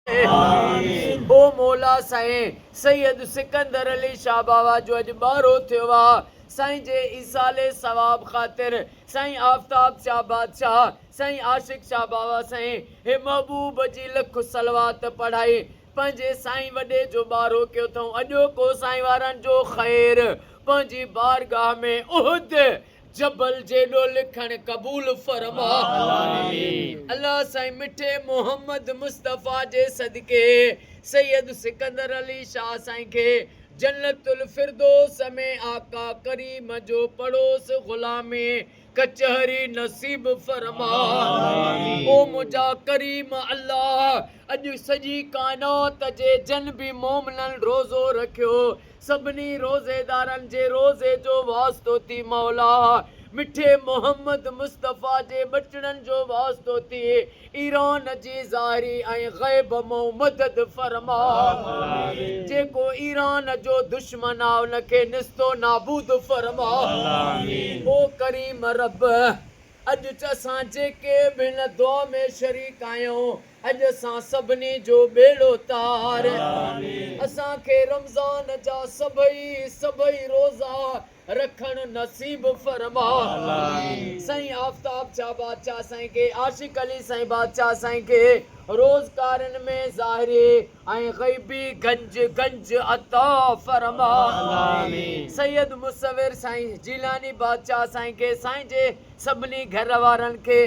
ओ मौला साईं सैयद सिकंदर अली शाह बाबा जो अॼु ॿारो थियो आहे साईं जे ईसाले सवाब ख़ातिर साईं आफ्ताब शाह बादशाह साईं आशिक शाह बाबा साईं हे महबूब जी लख सलवात पढ़ाई पंहिंजे साईं वॾे जो ॿारो कयो अथऊं अॼोको साईं वारनि जो ख़ैर पंहिंजी बारगाह में उहद जबल जेॾो लिखण क़बूल फरमा अल्लाह साईं मिठे मोहम्मद मुस्तफ़ा जे सदके सैयद सिकंदर अली शाह साईं खे जन्नतुल फिरदौस में आका करीम जो पड़ोस गुलामी कचहरी नसीब फरमा ओ मुंहिंजा करीम अल्लाह अॼु सॼी काइनात जे जनबी मोमिननि रोज़ो रखियो सभिनी रोज़ेदारनि जे रोज़े जो वास्तो थी मौला मिठे मोहम्मद मुस्तफ़ा जे बचड़नि जो वास्तो थी ईरान जी ज़ाहिरी ऐं ग़ैब मां मदद फरमा जेको ईरान जो दुश्मन आहे उनखे निस्तो नाबूद फरमा ओ करीम रब अॼु असां जेके बि हिन दुआ में शरीक आहियूं अॼु असां सभिनी जो बेड़ो तार असांखे रमज़ान जा सभई रोज़ा रखण नसीब फरमा साईं आफ्ताब शाह बादशाह साईं खे आशिक अली साईं बादशाह साईं खे रोज़गारनि में ज़ाहिरी ऐं ग़ैबी गंज अता फरमा सैयद मुसविर साईं जीलानी बादशाह साईं खे साईं जे सभिनी घर वारनि खे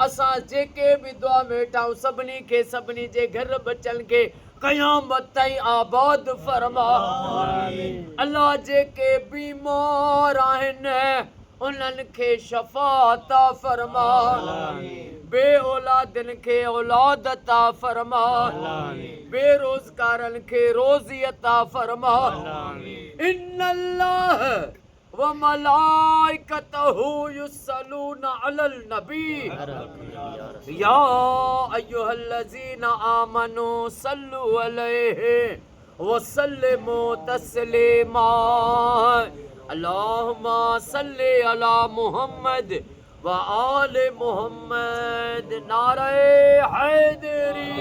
असां जेके बि दुआ में वेठा आहियूं सभिनी खे सभिनी जे घर बचनि खे क़यामत ताईं आबाद फरमा अल्लाह जेके बीमार आहिनि उन्हनि खे शफ़ा अता फरमा बे औलादनि खे औलाद अता फरमा बेरोज़गारनि खे रोज़ी अता फरमा इन्नल्लाह व मलाइकतहु युसल्लूना अलल नबी या अय्युहल्लज़ीना आमनू सल्लु अलैहि व सल्लिमू तस्लीमा अल्लाहुम्मा सल्लि अला मुहम्मद व आले मुहम्मद नारे हैदरी